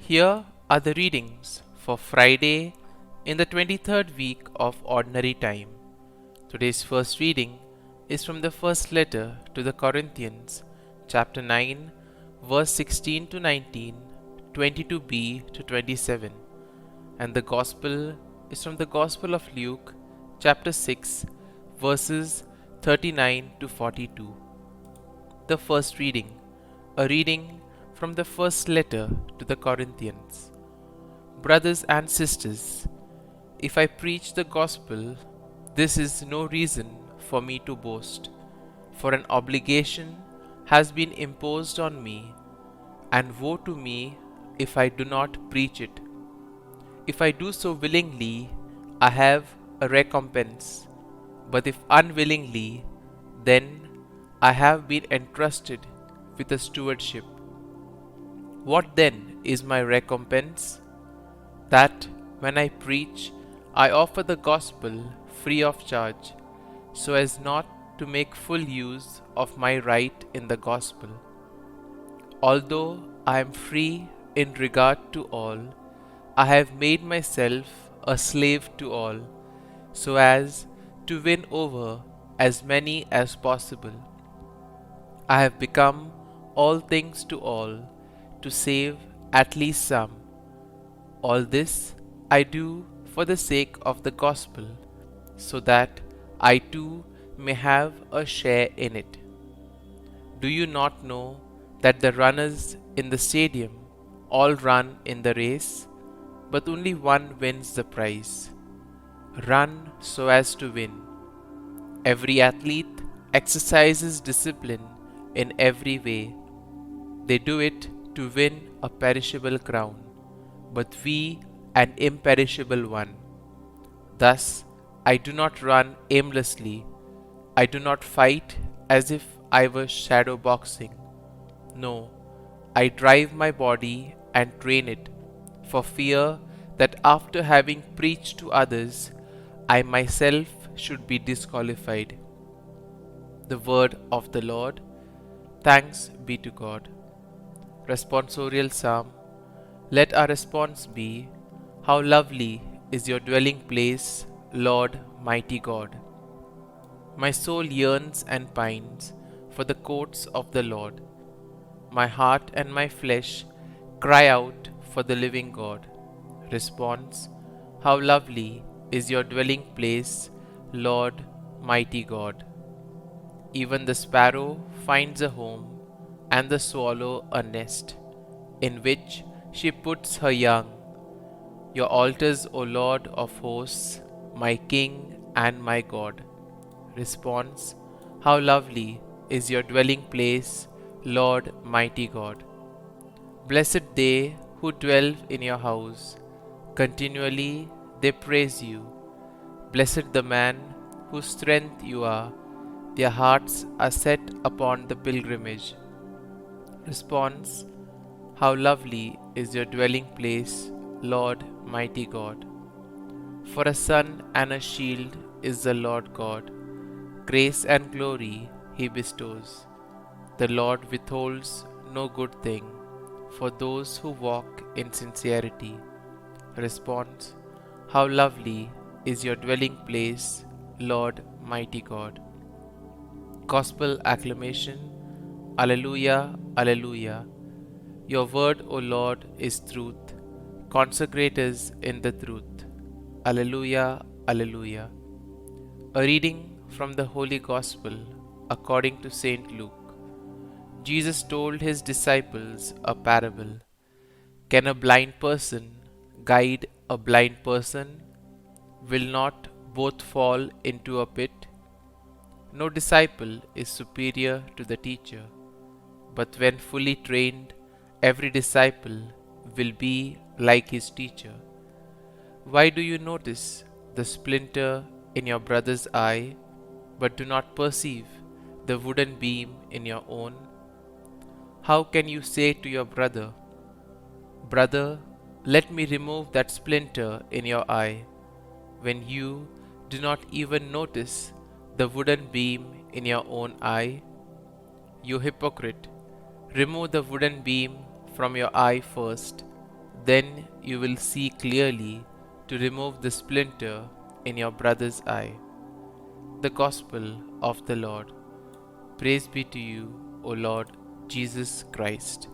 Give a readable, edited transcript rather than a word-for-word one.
Here are the readings for Friday in the 23rd week of Ordinary Time. Today's first reading is from the first letter to the Corinthians, chapter 9, verse 16 to 19, 22b to 27, and the Gospel is from the Gospel of Luke, chapter 6, verses 39 to 42. The first reading, a reading from the first letter to the Corinthians. Brothers and sisters, if I preach the gospel, this is no reason for me to boast, for an obligation has been imposed on me, and woe to me if I do not preach it. If I do so willingly, I have a recompense, but if unwillingly, then I have been entrusted with a stewardship. What then is my recompense? That when I preach, I offer the gospel free of charge, so as not to make full use of my right in the gospel. Although I am free in regard to all, I have made myself a slave to all, so as to win over as many as possible. I have become all things to all, to save at least some. All this I do for the sake of the gospel, so that I too may have a share in it. Do you not know that the runners in the stadium all run in the race, but only one wins the prize? Run so as to win. Every athlete exercises discipline in every way. They do it to win a perishable crown, but we an imperishable one. Thus, I do not run aimlessly. I do not fight as if I were shadow boxing. No, I drive my body and train it, for fear that after having preached to others, I myself should be disqualified. The word of the Lord. Thanks be to God. Responsorial Psalm. Let our response be, how lovely is your dwelling place, Lord mighty God. My soul yearns and pines for the courts of the Lord. My heart and my flesh cry out for the living God. Response, how lovely is your dwelling place, Lord mighty God. Even the sparrow finds a home, and the swallow a nest, in which she puts her young. Your altars, O Lord of hosts, my King and my God. Response, how lovely is your dwelling place, Lord mighty God. Blessed they who dwell in your house, continually they praise you. Blessed the man whose strength you are, their hearts are set upon the pilgrimage. Response, how lovely is your dwelling place, Lord mighty God. For a sun and a shield is the Lord God. Grace and glory he bestows. The Lord withholds no good thing for those who walk in sincerity. Response, how lovely is your dwelling place, Lord mighty God. Gospel acclamation. Alleluia, Alleluia. Your word, O Lord, is truth. Consecrate us in the truth. Alleluia, Alleluia. A reading from the Holy Gospel according to St. Luke. Jesus told his disciples a parable. Can a blind person guide a blind person? Will not both fall into a pit? No disciple is superior to the teacher, but when fully trained, every disciple will be like his teacher. Why do you notice the splinter in your brother's eye, but do not perceive the wooden beam in your own? How can you say to your brother, Brother, let me remove that splinter in your eye, when you do not even notice the wooden beam in your own eye? You hypocrite, remove the wooden beam from your eye first, Then you will see clearly to remove the splinter in your brother's eye. The Gospel of the Lord. Praise be to you, O Lord Jesus Christ.